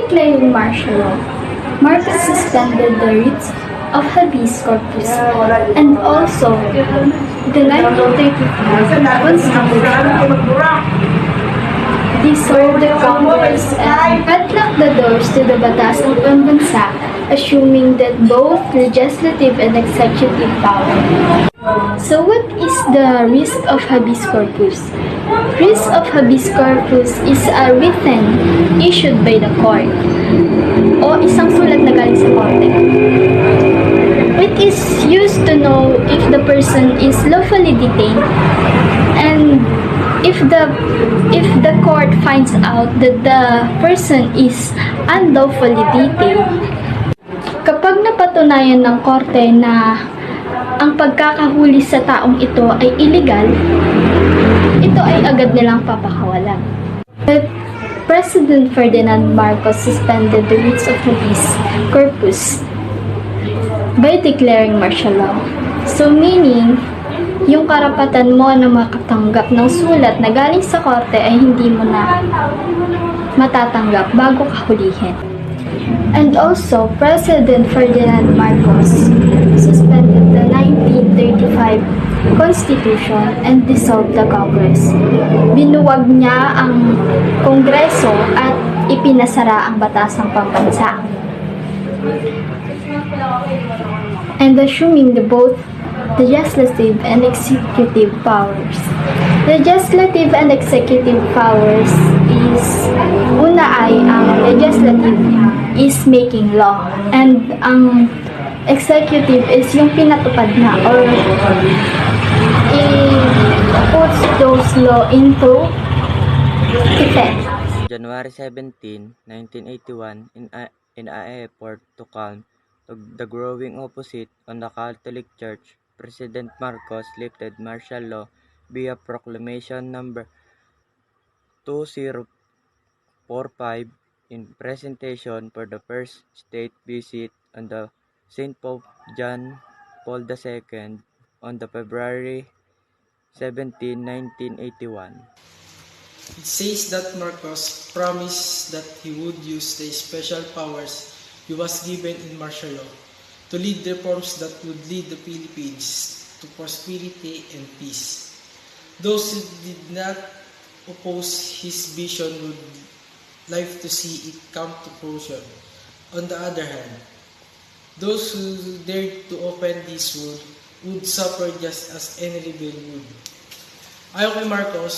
declaring martial law, Marcos suspended the writs of habeas corpus and also the 1935 Constitution. Dissolved the Congress and padlocked the doors to the batas ng pambansa, assuming that both legislative and executive power. So what is the risk of habeas corpus? Risk of habeas corpus is a written issued by the court o isang sulat na galing sa korte. It is used to know if the person is lawfully detained, and if the court finds out that the person is unlawfully detained, kapag napatunayan ng korte na ang pagkakahuli sa taong ito ay illegal, ito ay agad nilang papakawalan. But President Ferdinand Marcos suspended the writs of habeas corpus by declaring martial law. So meaning, yung karapatan mo na makatanggap ng sulat na galing sa korte ay hindi mo na matatanggap bago ka hulihin. And also, President Ferdinand Marcos suspended the 1935 Constitution and dissolved the Congress. Binuwag niya ang Kongreso at ipinasara ang batas ng pambansa. And assuming both the legislative and executive powers. The legislative and executive powers is, una ay ang legislative is making law, and ang executive is yung pinatupad na or puts those law into effect. January 17, 1981, in a effort to calm the growing opposite on the Catholic Church, President Marcos lifted martial law via Proclamation number 2045 in presentation for the first state visit on the St. Pope John Paul II on the February 17, 1981. It says that Marcos promised that he would use the special powers he was given in martial law to lead reforms that would lead the Philippines to prosperity and peace. Those who did not oppose his vision would like to see it come to fruition. On the other hand, those who dared to open this would suffer just as any rebel would. Ayon kay Marcos,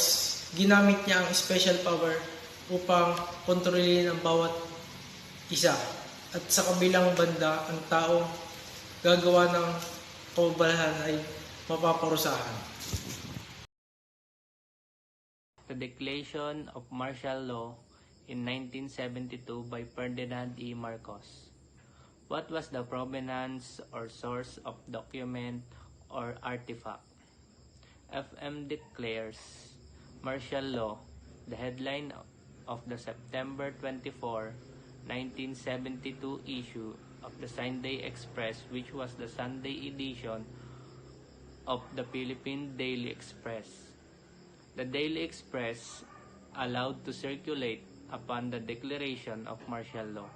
ginamit niya ang special power upang kontrolin ang bawat isa. At sa kabilang banda, ang taong gagawa ng kababalahan ay mapaparusahan. The declaration of martial law in 1972 by Ferdinand E. Marcos. What was the provenance or source of document or artifact? FM declares martial law, the headline of the September 24, 1972 issue of the Sunday Express, which was the Sunday edition of the Philippine Daily Express. The Daily Express allowed to circulate upon the declaration of martial law.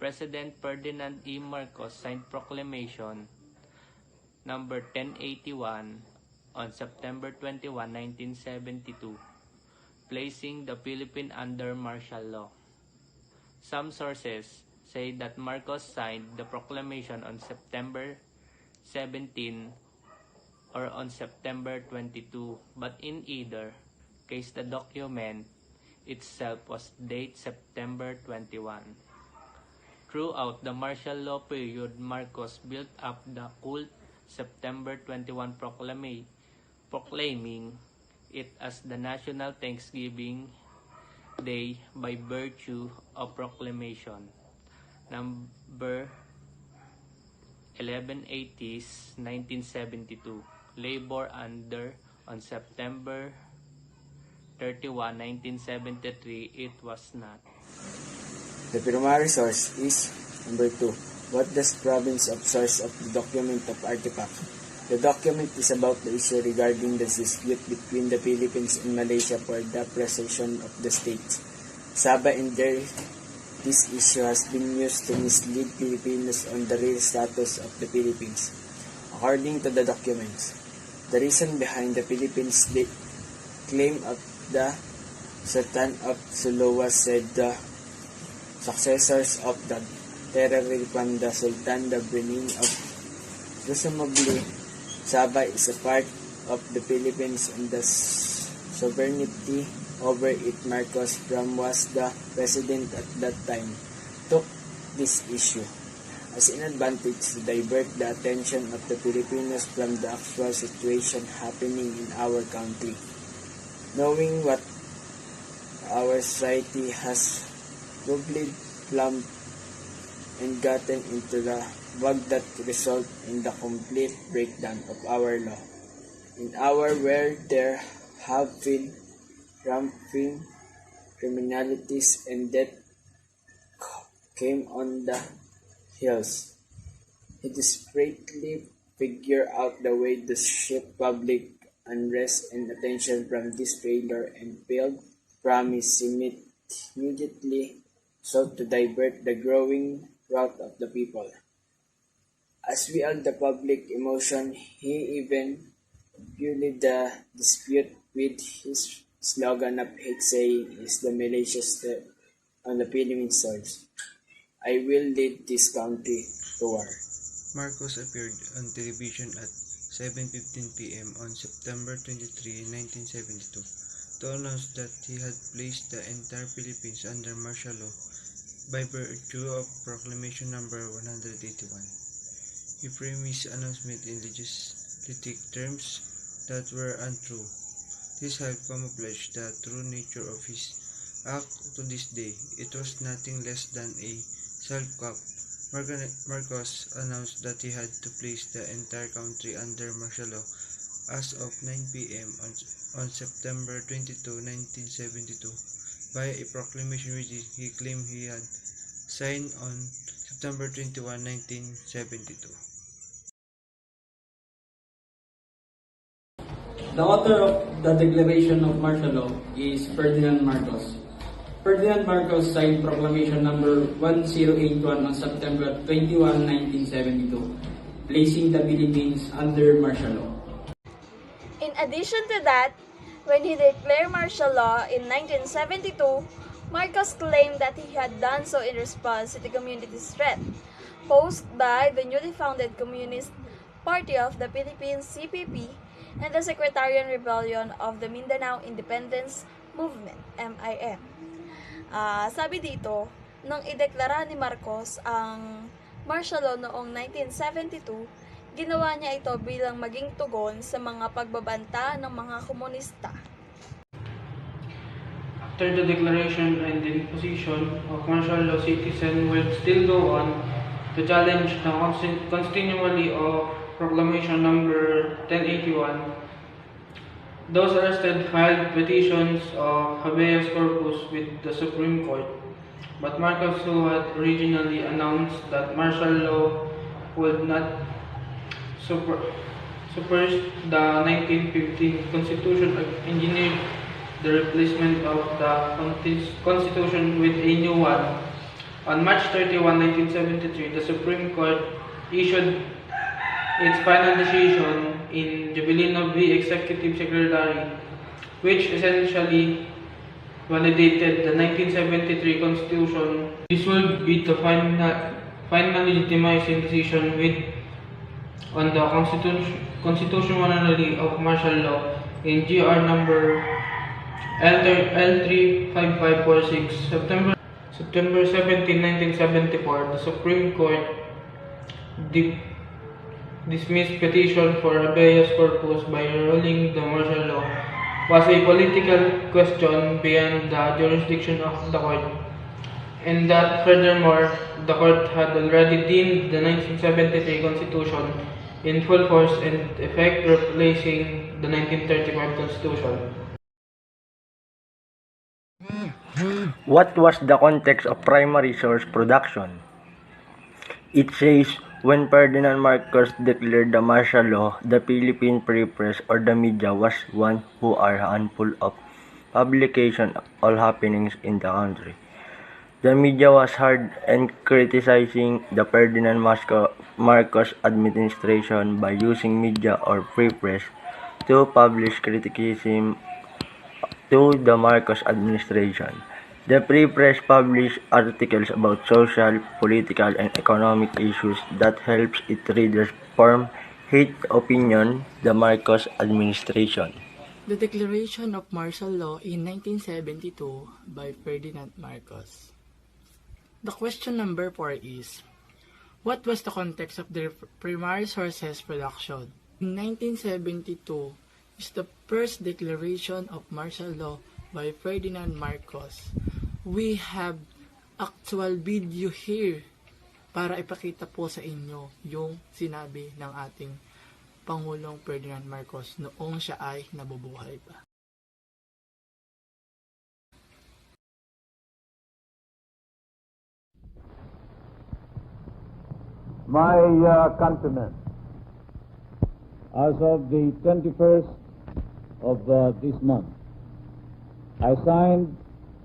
President Ferdinand E. Marcos signed Proclamation number 1081 on September 21, 1972, placing the Philippines under martial law. Some sources say that Marcos signed the proclamation on September 17 or on September 22, but in either case the document itself was dated September 21. Throughout the martial law period, Marcos built up the cult September 21 proclaiming it as the National Thanksgiving Day by virtue of Proclamation number 1180s 1972, labor under on September 31, 1973, it was not. The primary source is number 2. What does province of source of the document of artifact? The document is about the issue regarding the dispute between the Philippines and Malaysia for the possession of the states Sabah and their this issue has been used to mislead Filipinos on the real status of the Philippines. According to the documents, the reason behind the Philippines' claim of the Sultan of Sulu was said the successors of the territory from the Sultan, the beginning of presumably Sabah is a part of the Philippines and the sovereignty over it. Marcos from was the president at that time took this issue as an advantage to divert the attention of the Filipinos from the actual situation happening in our country. Knowing what our society has probably plumbed and gotten into the bug that result in the complete breakdown of our law. In our where there have been rampant criminalities and death came on the hills. He desperately figured out the way to shift public unrest and attention from this failure and failed promise immediately sought to divert the growing wrath of the people. As we all the public emotion, he even fueled the dispute with his slogan of hate saying is the malicious step on the Philippine soils. I will lead this country to war. Marcos appeared on television at 7:15 p.m. on September 23, 1972 to announce that he had placed the entire Philippines under martial law by virtue of Proclamation Number 181. He framed his announcement in legislative terms that were untrue. This helped camouflage the true nature of his act to this day. It was nothing less than a self-cap. Marcos announced that he had to place the entire country under martial law as of 9 p.m. on September 22, 1972 via a proclamation which he claimed he had signed on September 21, 1972. The author of the Declaration of Martial Law is Ferdinand Marcos. Ferdinand Marcos signed Proclamation Number 1081 on September 21, 1972, placing the Philippines under martial law. In addition to that, when he declared martial law in 1972, Marcos claimed that he had done so in response to the community's threat posed by the newly founded Communist Party of the Philippines (CPP) and the Sectarian Rebellion of the Mindanao Independence Movement (MIM). Sabi dito, nang ideklara ni Marcos ang martial law noong 1972, ginawa niya ito bilang maging tugon sa mga pagbabanta ng mga komunista. After the declaration and the imposition of martial law, citizens will still go on to challenge the continuity of Proclamation Number 1081. Those arrested filed petitions of habeas corpus with the Supreme Court, but Marcos, who had originally announced that martial law would not suppress the 1915 Constitution, engineered the replacement of the Constitution with a new one. On March 31, 1973, the Supreme Court issued its final decision in Jubilino v. Executive Secretary, which essentially validated the 1973 Constitution. This would be the final legitimizing decision on the constitutionality of martial law in GR number L35546, September 17, 1974. The Supreme Court dismissed petition for habeas corpus by ruling the martial law was a political question beyond the jurisdiction of the court, and that furthermore, the court had already deemed the 1973 Constitution in full force and effect, replacing the 1935 Constitution. What was the context of primary source production? It says, when Ferdinand Marcos declared the martial law, the Philippine Free Press or the media was one who are handful of publication of all happenings in the country. The media was hard in criticizing the Ferdinand Marcos administration by using media or free press to publish criticism to the Marcos administration. The Free Press published articles about social, political, and economic issues that helps its readers form hate opinion the Marcos administration. The Declaration of Martial Law in 1972 by Ferdinand Marcos. The question number 4 is, what was the context of the primary sources production? In 1972 is the first declaration of martial law by Ferdinand Marcos. We have actual video here para ipakita po sa inyo yung sinabi ng ating Pangulong Ferdinand Marcos noong siya ay nabubuhay pa. My countrymen, as of the 21st of this month, I signed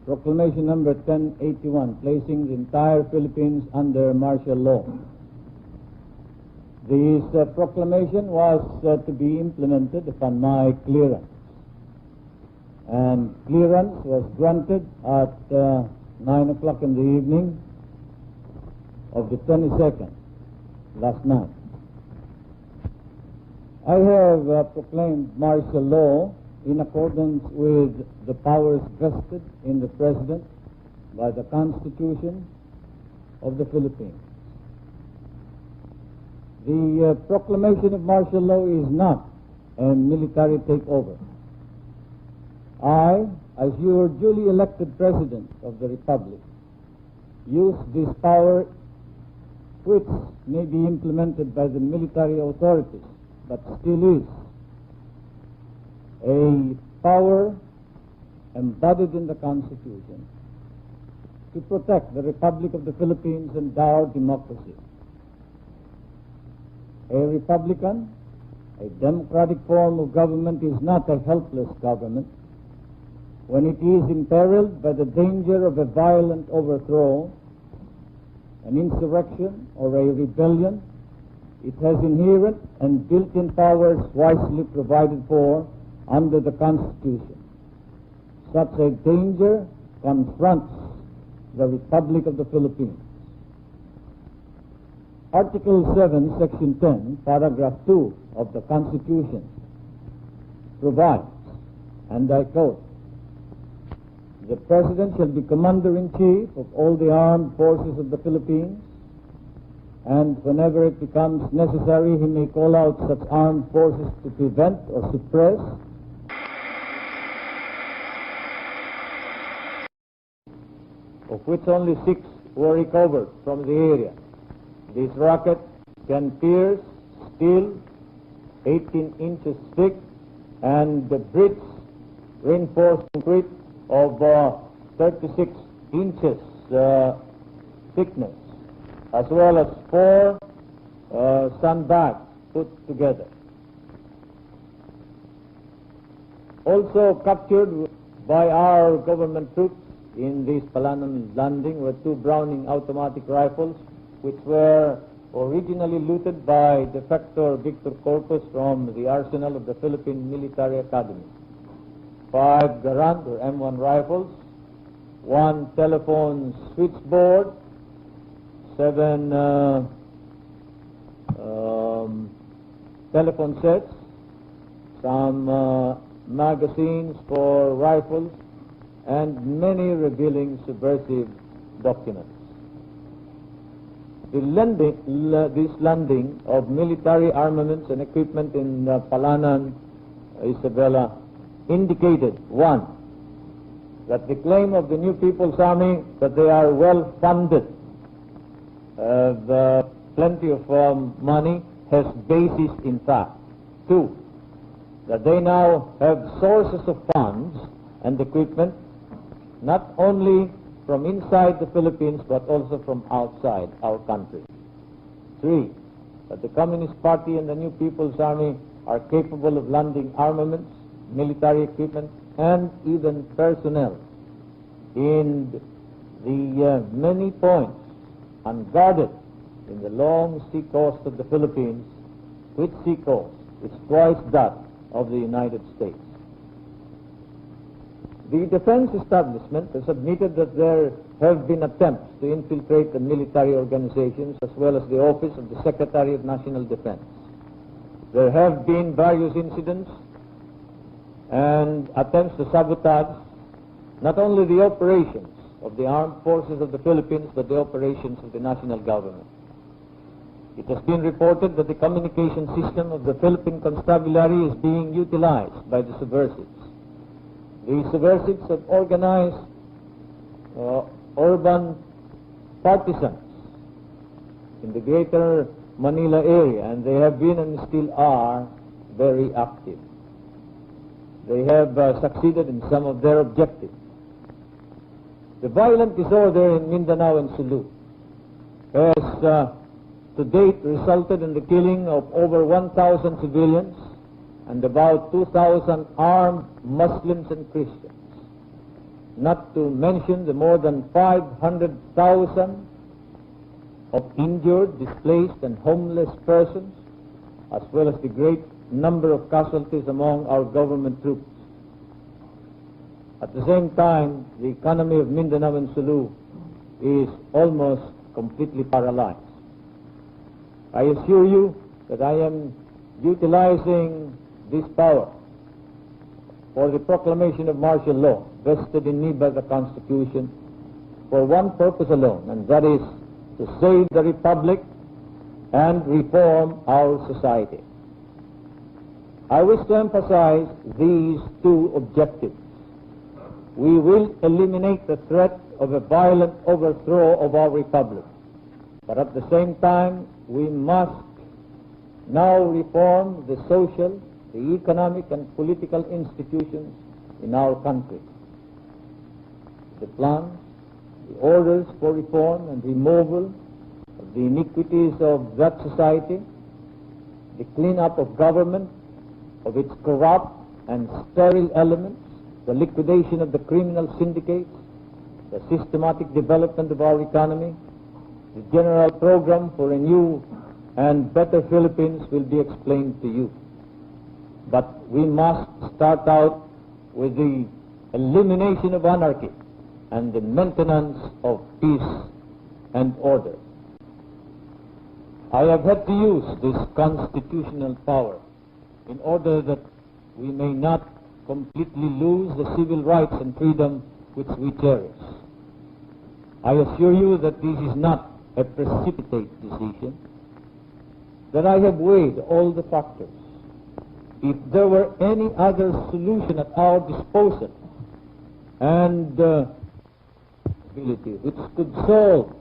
Proclamation number 1081, placing the entire Philippines under martial law. This proclamation was to be implemented upon my clearance, and clearance was granted at 9 o'clock in the evening of the 22nd, last night. I have proclaimed martial law in accordance with the powers vested in the President by the Constitution of the Philippines. The proclamation of martial law is not a military takeover. I, as your duly elected President of the Republic, use this power which may be implemented by the military authorities, but still is a power embodied in the Constitution to protect the Republic of the Philippines and our democracy. A republican, a democratic form of government is not a helpless government. When it is imperiled by the danger of a violent overthrow, an insurrection, or a rebellion, it has inherent and built-in powers wisely provided for under the Constitution. Such a danger confronts the Republic of the Philippines. Article 7, Section 10, Paragraph 2 of the Constitution provides, and I quote, "The President shall be Commander-in-Chief of all the armed forces of the Philippines, and whenever it becomes necessary, he may call out such armed forces to prevent or suppress of which only 6 were recovered from the area. This rocket can pierce steel 18 inches thick and the bricks reinforced concrete of 36 inches thickness, as well as 4 sandbags put together. Also captured by our government troops in this Palanan landing were 2 Browning automatic rifles, which were originally looted by defector Victor Corpus from the arsenal of the Philippine Military Academy. 5 Garand or M1 rifles, 1 telephone switchboard, 7 telephone sets, some magazines for rifles, and many revealing subversive documents. This landing of military armaments and equipment in Palanan, Isabela, indicated, 1, that the claim of the New People's Army that they are well funded, plenty of money, has basis in fact. 2, that they now have sources of funds and equipment not only from inside the Philippines but also from outside our country. 3, that the Communist Party and the New People's Army are capable of landing armaments, military equipment, and even personnel in the many points unguarded in the long sea coast of the Philippines, which sea coast is twice that of the United States. The defense establishment has admitted that there have been attempts to infiltrate the military organizations as well as the office of the Secretary of National Defense. There have been various incidents and attempts to sabotage not only the operations of the armed forces of the Philippines, but the operations of the national government. It has been reported that the communication system of the Philippine Constabulary is being utilized by the subversives. The subversives have organized urban partisans in the greater Manila area, and they have been and still are very active. They have succeeded in some of their objectives. The violent disorder in Mindanao and Sulu has to date resulted in the killing of over 1,000 civilians and about 2,000 armed Muslims and Christians, not to mention the more than 500,000 of injured, displaced, and homeless persons, as well as the great number of casualties among our government troops. At the same time, the economy of Mindanao and Sulu is almost completely paralyzed. I assure you that I am utilizing this power for the proclamation of martial law vested in me by the Constitution for one purpose alone, and that is to save the Republic and reform our society. I wish to emphasize these two objectives. We will eliminate the threat of a violent overthrow of our Republic, but at the same time, we must now reform the social, the economic, and political institutions in our country. The plans, the orders for reform and removal of the iniquities of that society, the cleanup of government, of its corrupt and sterile elements, the liquidation of the criminal syndicates, the systematic development of our economy, the general program for a new and better Philippines will be explained to you. But we must start out with the elimination of anarchy and the maintenance of peace and order. I have had to use this constitutional power in order that we may not completely lose the civil rights and freedom which we cherish. I assure you that this is not a precipitate decision, that I have weighed all the factors. If there were any other solution at our disposal and ability which could solve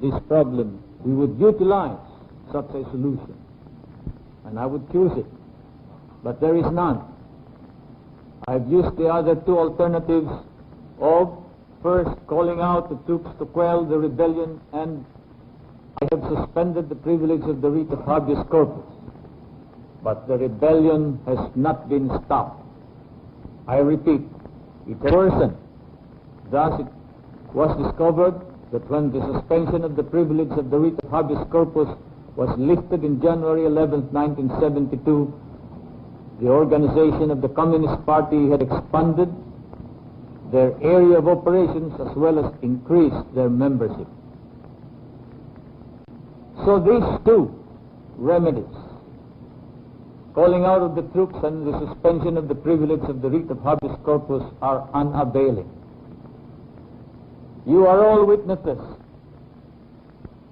this problem, we would utilize such a solution, and I would choose it. But there is none. I've used the other two alternatives of first calling out the troops to quell the rebellion, and I have suspended the privilege of the writ of habeas corpus. But the rebellion has not been stopped. I repeat, it has worsened. Thus it was discovered that when the suspension of the privilege of the writ of habeas corpus was lifted in January 11, 1972, the organization of the Communist Party had expanded their area of operations as well as increased their membership. So these two remedies, calling out of the troops and the suspension of the privilege of the writ of habeas corpus, are unavailing. You are all witnesses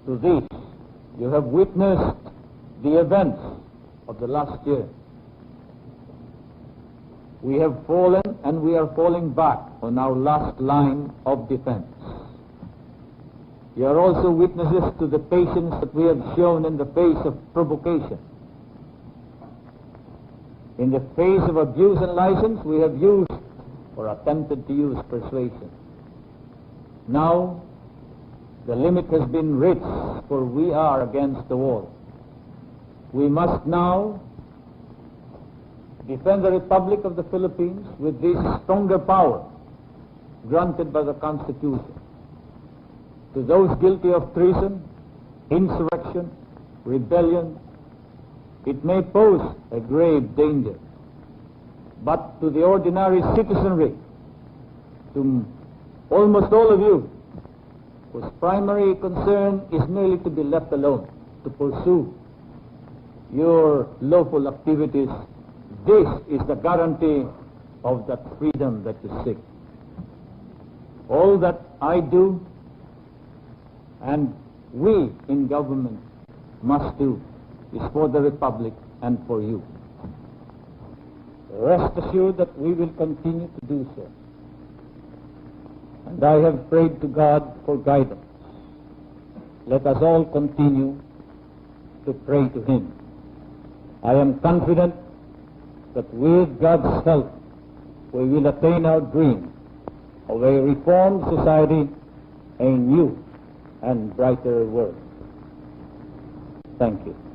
to this. You have witnessed the events of the last year. We have fallen and we are falling back on our last line of defense. You are also witnesses to the patience that we have shown in the face of provocation. In the face of abuse and license, we have used or attempted to use persuasion. Now, the limit has been reached, for we are against the wall. We must now defend the Republic of the Philippines with this stronger power granted by the Constitution. to those guilty of treason, insurrection, rebellion, it may pose a grave danger. But to the ordinary citizenry, to almost all of you, whose primary concern is merely to be left alone, to pursue your lawful activities, this is the guarantee of that freedom that you seek. All that I do and we in government must do is for the Republic and for you. Rest assured that we will continue to do so. And I have prayed to God for guidance. Let us all continue to pray to Him. I am confident that with God's help we will attain our dream of a reformed society, a new and brighter world. Thank you.